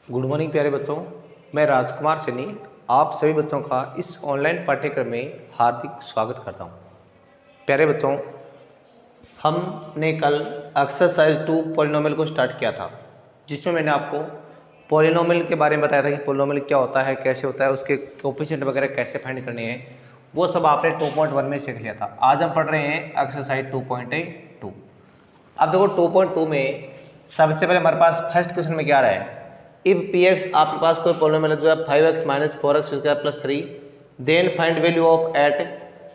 Good morning प्यारे बच्चों, मैं राजकुमार सैनी आप सभी बच्चों का इस ऑनलाइन पाठ्यक्रम में हार्दिक स्वागत करता हूं। प्यारे बच्चों, हमने कल एक्सरसाइज 2 पॉलिनोमियल को स्टार्ट किया था, जिसमें मैंने आपको पॉलिनोमियल के बारे में बताया था कि पॉलिनोमियल क्या होता है, कैसे होता है, उसके कोएफिशिएंट वगैरह कैसे फाइंड करने हैं। वो सब आपने 2.1 में सीख लिया था। आज हम पढ़ रहे हैं एक्सरसाइज 2.2। अब देखो 2.2 में सबसे पहले हमारे पास फर्स्ट क्वेश्चन में क्या रहा है, इफ px आपके पास कोई पॉलिनोमियल है जो है 5x minus 4x square plus 3, then find value of at.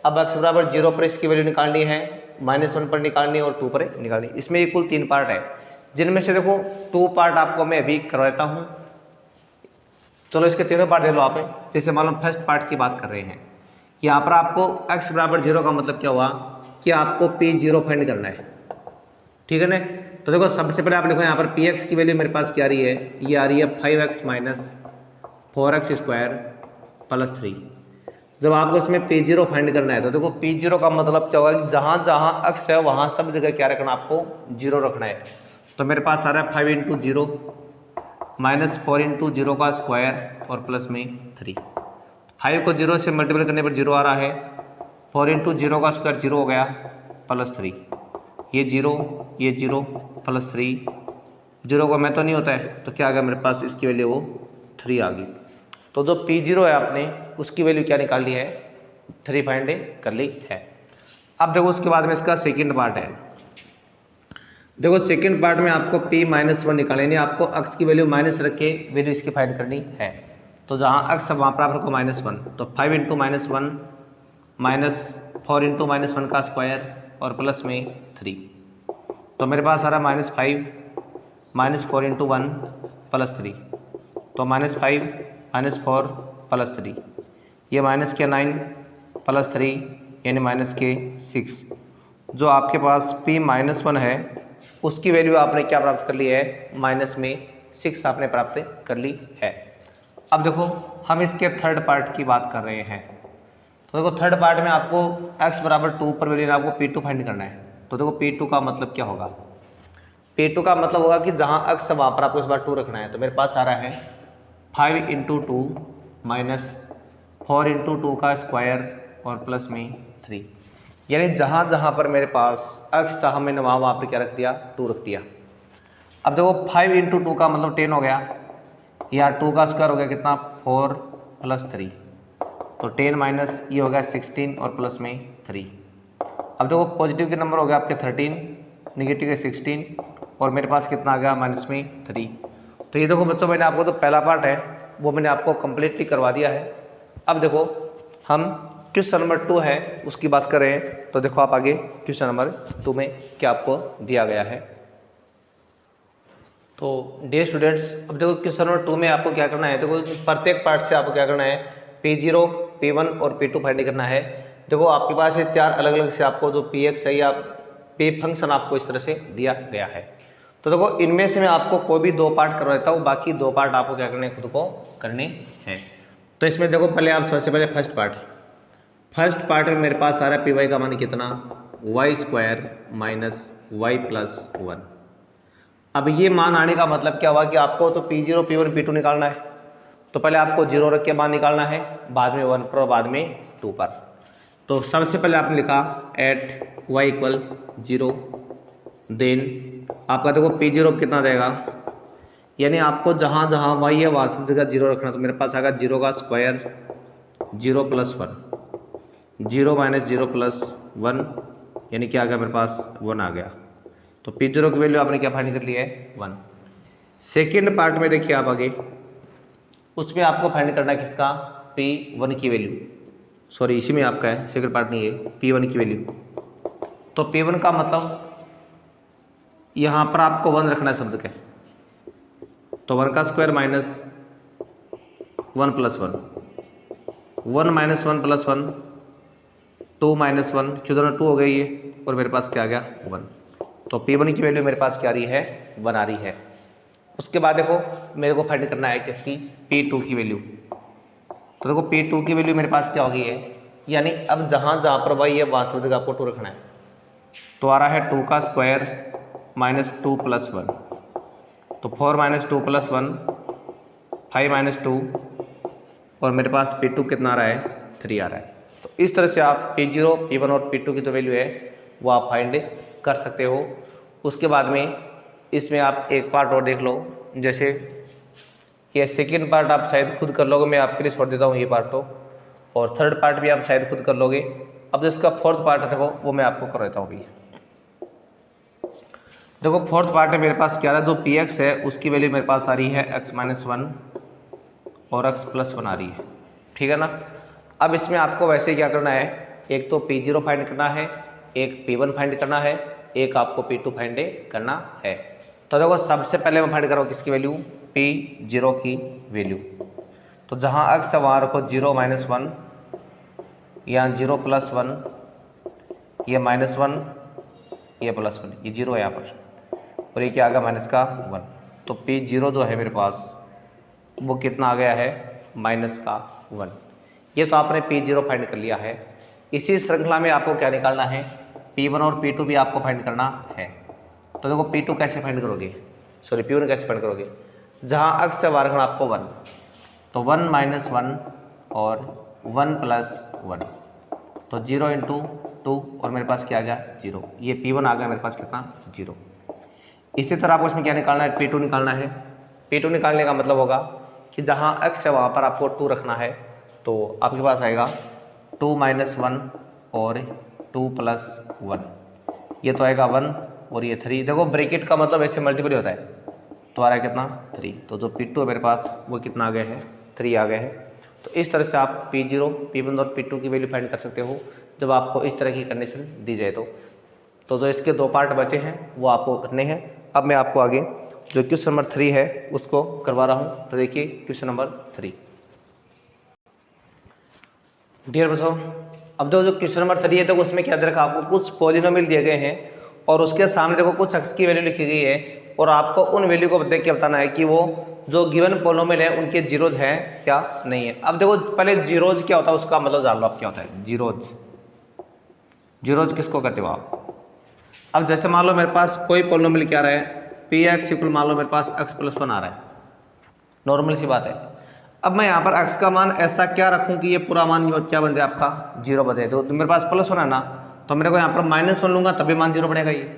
अब x बराबर 0 पर इसकी वैल्यू निकालनी है, -1 पर निकालनी है और 2 पर निकालनी है। इसमें ये कुल 3 पार्ट है, जिनमें से देखो 2 पार्ट आपको मैं अभी करवाता हूँ। चलो इसके तीनों पार्ट देख लो आप। जैसे मान लो फर्स्ट पार्ट की बात कर रहे हैं, यहाँ पर आपको x बराबर 0 का मतलब क्या हुआ कि आपको P0 फाइंड करना है, ठीक है ना। तो देखो सबसे पहले आप लिखो यहाँ पर px की वैल्यू मेरे पास क्या आ रही है, ये आ रही है 5x minus 4x square plus 3। जब आपको इसमें P0 फाइंड करना है तो देखो P0 का मतलब क्या होगा कि जहाँ जहाँ x है वहाँ सब जगह क्या रखना, आपको 0 रखना है। तो मेरे पास आ रहा है 5 इंटू 0 माइनस 4 इंटू 0 का स्क्वायर और प्लस में 3। 5 को 0 से मल्टीप्लाई करने पर 0 आ रहा है, 4 इंटू 0 का स्क्वायर 0 हो गया प्लस 3, ये 0 प्लस 3, 0 का मैं तो नहीं होता है तो क्या आ गया मेरे पास, इसकी वैल्यू वो 3 आ गई। तो जो P0 है आपने उसकी वैल्यू क्या निकाल ली है, 3 फाइंड कर ली है। अब देखो उसके बाद में इसका सेकंड पार्ट है। देखो सेकंड पार्ट में आपको P-1 निकालनी है, आपको x की वैल्यू माइनस रख के वैल्यू इसकी फाइंड करनी है। तो जहाँ x है वहाँ पर आप रखो -1, तो 5 इंटू -1 माइनस 4 इंटू -1 का स्क्वायर और प्लस में 3। तो मेरे पास आ रहा है -5 माइनस 4 इंटू 1 प्लस 3, तो -5 माइनस 4 प्लस 3, ये माइनस के 9 प्लस 3 यानी माइनस के 6। जो आपके पास P-1 है उसकी वैल्यू आपने क्या प्राप्त कर ली है, माइनस में 6 आपने प्राप्त कर ली है। अब देखो हम इसके थर्ड पार्ट की बात कर रहे हैं। तो देखो थर्ड पार्ट में आपको x बराबर 2 पर वैल्यू आपको P2 फाइंड करना है। तो देखो P2 का मतलब क्या होगा, P2 का मतलब होगा कि जहाँ x है वहाँ पर आपको इस बार 2 रखना है। तो मेरे पास आ रहा है 5 इंटू 2 माइनस 4 इंटू 2 का स्क्वायर और प्लस में 3, यानी जहाँ जहाँ पर मेरे पास x था मैंने वहाँ पर क्या रख दिया, 2 रख दिया। अब देखो 5 इंटू 2 का मतलब 10 हो गया, या 2 का स्क्वायर हो गया कितना, 4 प्लस 3, तो 10 माइनस ये हो गया 16 और प्लस में 3। अब देखो पॉजिटिव के नंबर हो गया आपके 13, निगेटिव के 16 और मेरे पास कितना आ गया, माइनस में 3। तो ये देखो बच्चों मैंने आपको तो पहला पार्ट है वो मैंने आपको कम्प्लीटली करवा दिया है। अब देखो हम क्वेश्चन नंबर 2 है उसकी बात करें। तो देखो आप आगे क्वेश्चन नंबर 2 में क्या आपको दिया गया है। तो डियर स्टूडेंट्स, अब देखो क्वेश्चन नंबर 2 में आपको क्या करना है, देखो प्रत्येक पार्ट से आपको क्या करना है, P0, P1 और P2 फाइंड करना है। देखो आपके पास ये 4 अलग अलग से आपको जो Px है या P फंक्शन आपको इस तरह से दिया गया है। तो देखो इनमें से मैं आपको कोई भी 2 पार्ट करवाता हूँ, बाकी 2 पार्ट आपको क्या करने खुद को करने हैं। तो इसमें देखो पहले आप सबसे पहले फर्स्ट पार्ट में मेरे पास आ रहा है Py का मान कितना, y square minus y plus 1। अब ये मान आने का मतलब क्या हुआ कि आपको तो P0, P1, P2 निकालना है। तो पहले आपको 0 रख के मान निकालना है, बाद में 1 पर और बाद में 2 पर। तो सबसे पहले आपने लिखा एट y इक्वल 0, देन आपका देखो P0 कितना देगा, यानी आपको जहाँ जहाँ y है वहाँ सब जगह 0 रखना। तो मेरे पास आएगा 0 का स्क्वायर 0 प्लस 1, 0 माइनस 0 प्लस 1, यानी क्या आ गया मेरे पास 1 आ गया। तो P0 की वैल्यू आपने क्या फाइंड कर ली है, 1। सेकेंड पार्ट में देखिए आप आगे, उसमें आपको फाइंड करना है किसका, P1 की वैल्यू, सॉरी इसी में आपका है, सेकेंड पार्ट नहीं है, P1 की वैल्यू। तो P1 का मतलब यहाँ पर आपको 1 रखना है शब्द के, तो 1 का square minus 1 plus 1, 1 minus 1 plus 1, 2 minus 1, क्यों दोनों 2 हो गई ये, और मेरे पास क्या आ गया 1। तो P1 की वैल्यू मेरे पास क्या आ रही है, 1 आ रही है। उसके बाद देखो मेरे को फाइंड करना है किसकी, P2 की वैल्यू। तो देखो P2 की वैल्यू मेरे पास क्या हो गई है, यानी अब जहाँ जहाँ पर y है वहाँ सब जगह आपको 2 रखना है। तो आ रहा है 2 का स्क्वायर माइनस 2 प्लस 1, तो 4 माइनस 2 प्लस 1 5 माइनस 2 और मेरे पास P2 कितना आ रहा है 3 आ रहा है। तो इस तरह से आप P0 P1 और P2 की जो वैल्यू है वो आप फाइंड कर सकते हो। उसके बाद में इसमें आप एक पार्ट और देख लो, जैसे ये सेकेंड पार्ट आप शायद खुद कर लोगे, मैं आपके लिए छोड़ देता हूँ ये पार्ट तो, और थर्ड पार्ट भी आप शायद खुद कर लोगे। अब जिसका फोर्थ पार्ट है देखो वो मैं आपको कर देता हूँ अभी। देखो फोर्थ पार्ट है मेरे पास क्या है, जो Px है उसकी वैल्यू मेरे पास आ रही है x माइनस 1 और x प्लस 1 आ रही है, ठीक है ना। अब इसमें आपको वैसे क्या करना है, एक तो P0 फाइंड करना है, एक P1 फाइंड करना है, एक आपको P2 फाइंड करना है। तो देखो सबसे पहले मैं फाइंड करूँ किसकी वैल्यू, P0 की वैल्यू। तो जहाँ x है वहाँ रखो 0 माइनस 1, यहाँ 0 प्लस 1, ये माइनस 1, ये प्लस 1, ये 0 है यहाँ पर, और ये क्या आ गया माइनस का 1। तो P0 जो है मेरे पास वो कितना आ गया है माइनस का 1। ये तो आपने P0 फाइंड कर लिया है। इसी श्रृंखला में आपको क्या निकालना है, P1 और P2 भी आपको फाइंड करना है। तो देखो P2 कैसे फाइंड करोगे, सॉरी P1 कैसे फाइंड करोगे, जहाँ x से वार रखना आपको 1, तो 1 माइनस 1 और 1 प्लस 1, तो 0 इंटू 2 और मेरे पास क्या आ गया 0। ये P1 आ गया मेरे पास कितना 0। इसी तरह आपको इसमें क्या निकालना है, P2 निकालना है। P2 निकालने का मतलब होगा कि जहाँ x है वहाँ पर आपको 2 रखना है, तो आपके पास आएगा 2 माइनस 1 और 2 प्लस 1, ये तो आएगा 1 और ये 3। देखो ब्रैकेट का मतलब ऐसे मल्टीपल होता है, तो आ रहा है कितना 3। तो जो P2 है मेरे पास वो कितना आ गया है 3 आ गया है। तो इस तरह से आप P0 P1 और P2 की वैल्यू फाइंड कर सकते हो जब आपको इस तरह की कंडीशन दी जाए। तो जो इसके दो पार्ट बचे हैं वो आपको करने हैं। अब मैं आपको आगे जो क्वेश्चन नंबर 3 है उसको करवा रहा हूँ। तो देखिए क्वेश्चन नंबर 3, डियर बच्चों, अब जो क्वेश्चन नंबर 3 है तो उसमें क्या दे रखा, आपको कुछ पॉलिनोमियल दिए गए हैं और उसके सामने देखो कुछ x की वैल्यू लिखी गई है और आपको उन वैल्यू को देख के बताना है कि वो जो गिवन पॉलिनोमियल है उनके जीरोज है क्या नहीं है। अब देखो पहले जीरोज क्या होता है उसका मतलब जान लो आप क्या होता है जीरोज। जीरोज किसको कहते हो आप। अब जैसे मान लो मेरे पास कोई पॉलिनोमियल क्या रहा है, Px इक्वल मान लो मेरे पास x प्लस 1 आ रहा है, नॉर्मल सी बात है। अब मैं यहाँ पर x का मान ऐसा क्या रखूँ कि ये पूरा मान क्या बन जाए आपका 0 बन जाए। तो मेरे पास प्लस 1 है ना, तो मेरे को यहाँ पर माइनस 1 लूँगा तभी मान 0 बनेगा ये,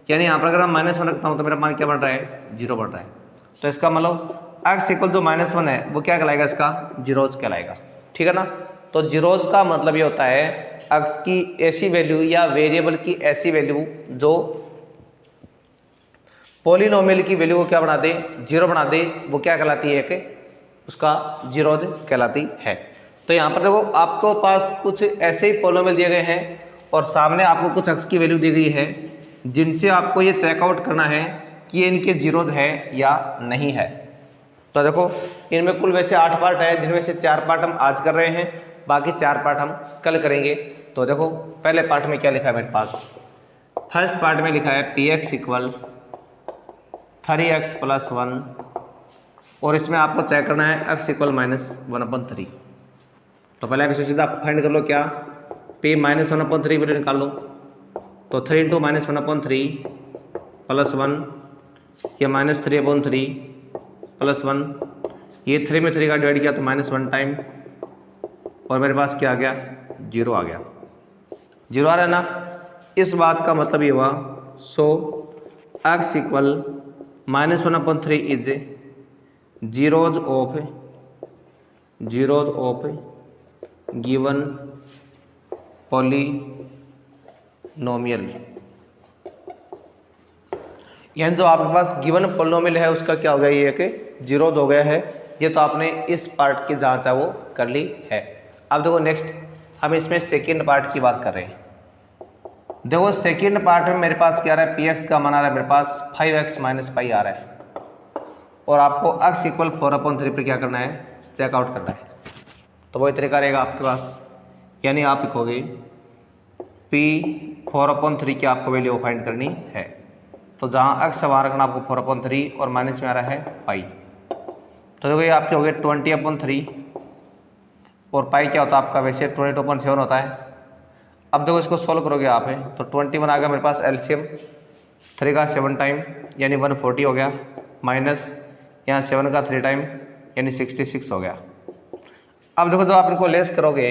यानी यहाँ पर अगर मैं माइनस 1 रखता हूँ तो मेरा मान क्या बन रहा है 0 बन रहा है। तो इसका मतलब x इक्वल जो माइनस 1 है वो क्या कहलाएगा, इसका जीरोज कहलाएगा, ठीक है ना। तो जीरोज का मतलब ये होता है x की ऐसी वैल्यू या वेरिएबल की ऐसी वैल्यू जो पॉलिनोमियल की वैल्यू को क्या बना दे 0 बना दे, वो क्या कहलाती है कि उसका जीरोज कहलाती है। तो यहाँ पर देखो आपको पास कुछ ऐसे ही पॉलिनोमियल दिए गए हैं और सामने आपको कुछ x की वैल्यू दी गई है जिनसे आपको ये चेकआउट करना है कि इनके जीरोज है या नहीं है। तो देखो इनमें कुल वैसे 8 पार्ट है जिनमें से 4 पार्ट हम आज कर रहे हैं, बाकी 4 पार्ट हम कल करेंगे। तो देखो पहले पार्ट में क्या लिखा है मेरे पास, फर्स्ट पार्ट में लिखा है Px इक्वल 3x प्लस 1 और इसमें आपको चेक करना है x इक्वल माइनस 1/3। तो पहले आप इसे सीधा फाइंड कर लो क्या, P माइनस 1/3 वैल्यू निकाल लो। तो 3 इंटू माइनस 1/3 प्लस 1, ये माइनस 3/3 प्लस 1, ये 3 में 3 का डिवाइड किया तो माइनस 1 टाइम और मेरे पास क्या आ गया 0 आ गया। 0 आ रहा है ना, इस बात का मतलब ये हुआ सो x equal minus 1/3 is zeros of given polynomial. यानी जो आपके पास गिवन पॉलिनोमियल है उसका क्या हो गया ये कि जीरोज हो गया है। ये तो आपने इस पार्ट की जांच है वो कर ली है। अब देखो नेक्स्ट हम इसमें सेकेंड पार्ट की बात कर रहे हैं। देखो सेकेंड पार्ट में मेरे पास क्या आ रहा है, Px का मान आ रहा है मेरे पास 5x माइनस पाई आ रहा है और आपको x इक्वल 4/3 पर क्या करना है चेकआउट करना है। तो वही तरीका रहेगा आपके पास, यानी आप लिखोगे P 4/3 की आपको वैल्यू फाइंड करनी है। तो जहाँ x वहाँ रखना आपको 4/3 और माइनस में आ रहा है पाई। तो देखो ये आपके हो गए 20/3 और पाई क्या होता है आपका वैसे 22/7 होता है। अब देखो इसको सोल्व करोगे आप तो 21 आ गया मेरे पास एलसीएम, 3 का 7 टाइम यानी 140 हो गया, माइनस यहाँ 7 का 3 टाइम यानी 66 हो गया। अब देखो जब आप इनको लेस करोगे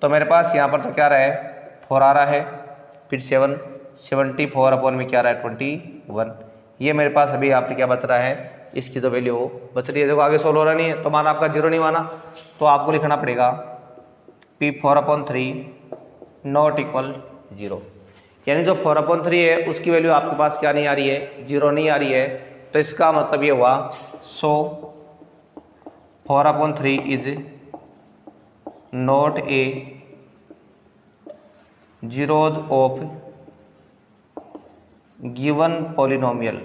तो मेरे पास यहाँ पर तो क्या रहा है 4 आ रहा है, फिर 7, 74 अपॉन में क्या रहा है 21। ये मेरे पास अभी आपने क्या बच रहा है, इसकी जो वैल्यू बच रही है। देखो आगे सोल्व हो रहा नहीं है तो माना आपका 0 नहीं माना तो आपको लिखना पड़ेगा P4/3 नॉट इक्वल 0, यानी जो 4/3 है उसकी वैल्यू आपके पास क्या नहीं आ रही है, 0 नहीं आ रही है। तो इसका मतलब ये हुआ सो 4/3 is not a zeros of given polynomial.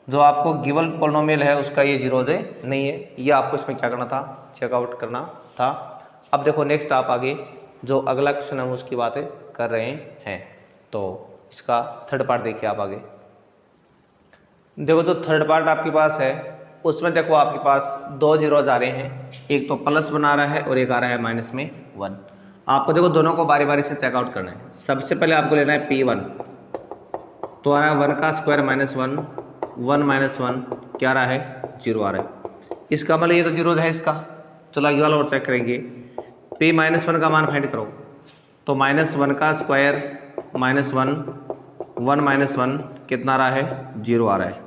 जो आपको गिवन पॉलिनोमियल है उसका ये जीरोज है नहीं है, ये आपको इसमें क्या करना था, चेकआउट करना था। अब देखो नेक्स्ट आप आगे जो अगला क्वेश्चन हम उसकी बातें कर रहे हैं, तो इसका थर्ड पार्ट देखिए आप आगे। देखो जो थर्ड पार्ट आपके पास है उसमें देखो आपके पास 2 जीरोज आ रहे हैं, एक तो प्लस बना रहा है और एक आ रहा है -1। आपको देखो दोनों को बारी बारी से चेकआउट करना है। सबसे पहले आपको लेना है P1, तो आ रहा है 1 का स्क्वायर -1, 1 -1 क्या आ रहा है 0 आ रहा है। इसका मतलब ये तो जीरो है इसका। चलो आगे वाला और चेक करेंगे। P-1 का मान फाइंड करो, तो -1 का स्क्वायर -1, 1 -1 कितना आ रहा है 0 आ रहा है।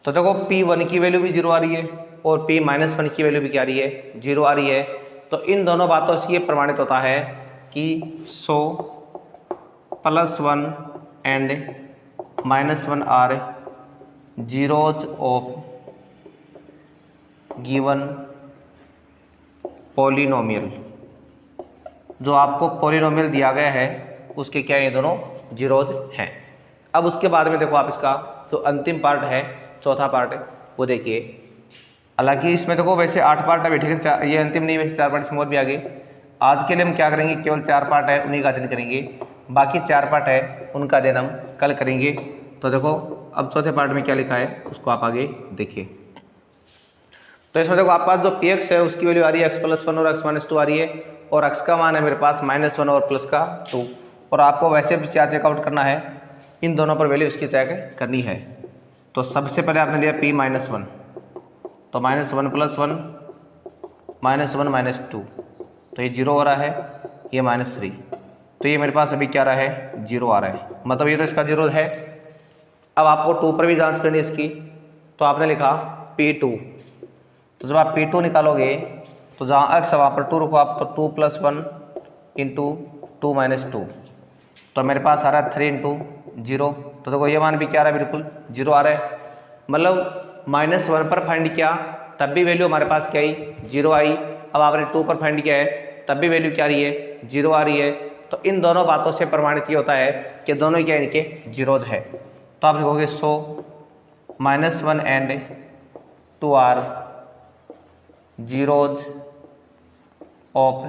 तो देखो P1 की वैल्यू भी 0 आ रही है और P-1 की वैल्यू भी क्या आ रही है 0 आ रही है। तो इन दोनों बातों से ये प्रमाणित होता है कि so +1 and -1 are zeros of given polynomial. जो आपको पॉलिनोमियल दिया गया है उसके क्या ये दोनों जीरोज हैं। अब उसके बाद में देखो आप इसका जो अंतिम पार्ट है, चौथा पार्ट है, वो देखिए। हालांकि इसमें देखो वैसे 8 पार्ट है, ठीक है, ये अंतिम नहीं, वैसे 4 पार्ट इसमें और भी आगे। आज के लिए हम क्या करेंगे, केवल 4 पार्ट है उन्हीं का अध्ययन करेंगे, बाकी 4 पार्ट है उनका अध्ययन हम कल करेंगे। तो देखो अब चौथे पार्ट में क्या लिखा है उसको आप आगे देखिए। तो इसमें देखो आपके पास जो px है उसकी वैल्यू आ रही है x+1 और x-2 आ रही है, और x का मान है मेरे पास -1 और +2। और आपको वैसे भी क्या चेकआउट करना है, इन दोनों पर वैल्यू इसकी चेक करनी है। तो सबसे पहले आपने लिया P-1, तो -1 +1 -1 -2, तो ये 0 हो रहा है, ये -3, तो ये मेरे पास अभी क्या रहा है 0 आ रहा है, मतलब ये तो इसका 0 है। अब आपको 2 पर भी जांच करनी है इसकी, तो आपने लिखा P2, तो जब आप P2 निकालोगे तो जहाँ x है वहाँ पर 2 रखो आप, तो 2 + 1 × 2 - 2, तो मेरे पास आ रहा है 3 × 0। तो देखो ये मान भी क्या आ रहा है, बिल्कुल 0 आ रहा है। मतलब -1 पर फाइंड किया तब भी वैल्यू हमारे पास क्या आई 0 आई। अब आपने 2 पर फाइंड किया है तब भी वैल्यू क्या आ रही है 0 आ रही है। तो इन दोनों बातों से प्रमाणित ये होता है कि दोनों क्या इनके जीरोज है। तो आप लिखोगे so -1 and 2 are zeros of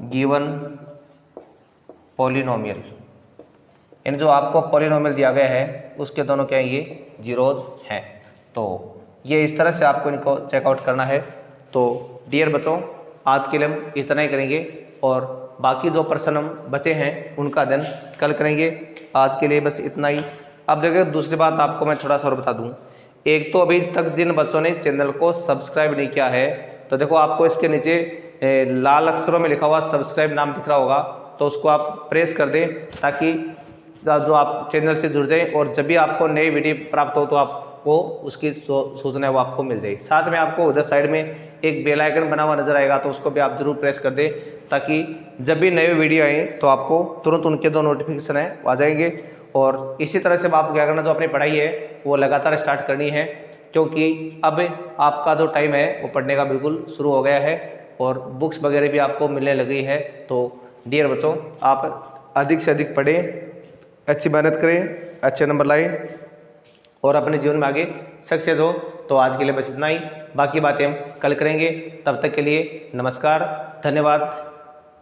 given polynomial, यानी जो आपको पॉलिनोमियल दिया गया है उसके दोनों क्या ये जीरोज हैं। तो ये इस तरह से आपको इनको चेकआउट करना है। तो डियर बच्चों, आज के लिए हम इतना ही करेंगे और बाकी जो प्रश्न हम बचे हैं उनका अध्ययन कल करेंगे। आज के लिए बस इतना ही। अब देखिए दूसरी बात आपको मैं थोड़ा सा और बता दूं, एक तो अभी तक जिन बच्चों ने चैनल को सब्सक्राइब नहीं किया है, तो देखो आपको इसके नीचे लाल अक्षरों में लिखा हुआ सब्सक्राइब नाम दिख रहा होगा, तो उसको आप प्रेस कर दें ताकि जो आप चैनल से जुड़ जाएं और जब भी आपको नई वीडियो प्राप्त हो तो आपको उसकी सूचना है वो आपको मिल जाएगी। साथ में आपको उधर साइड में एक बेल आइकन बना हुआ नजर आएगा, तो उसको भी आप जरूर प्रेस कर दें ताकि जब भी नए वीडियो आए तो आपको तुरंत उनके दो नोटिफिकेशन है आ जाएंगे। और इसी तरह से आपको क्या करना, जो अपनी पढ़ाई है वो लगातार स्टार्ट करनी है, क्योंकि अब आपका जो टाइम है वो पढ़ने का बिल्कुल शुरू हो गया है और बुक्स वगैरह भी आपको मिलने लगी है। तो डियर बच्चों, आप अधिक से अधिक पढ़ें, अच्छी मेहनत करें, अच्छे नंबर लाएं और अपने जीवन में आगे सक्सेस हो। तो आज के लिए बस इतना ही, बाकी बातें हम कल करेंगे। तब तक के लिए नमस्कार, धन्यवाद।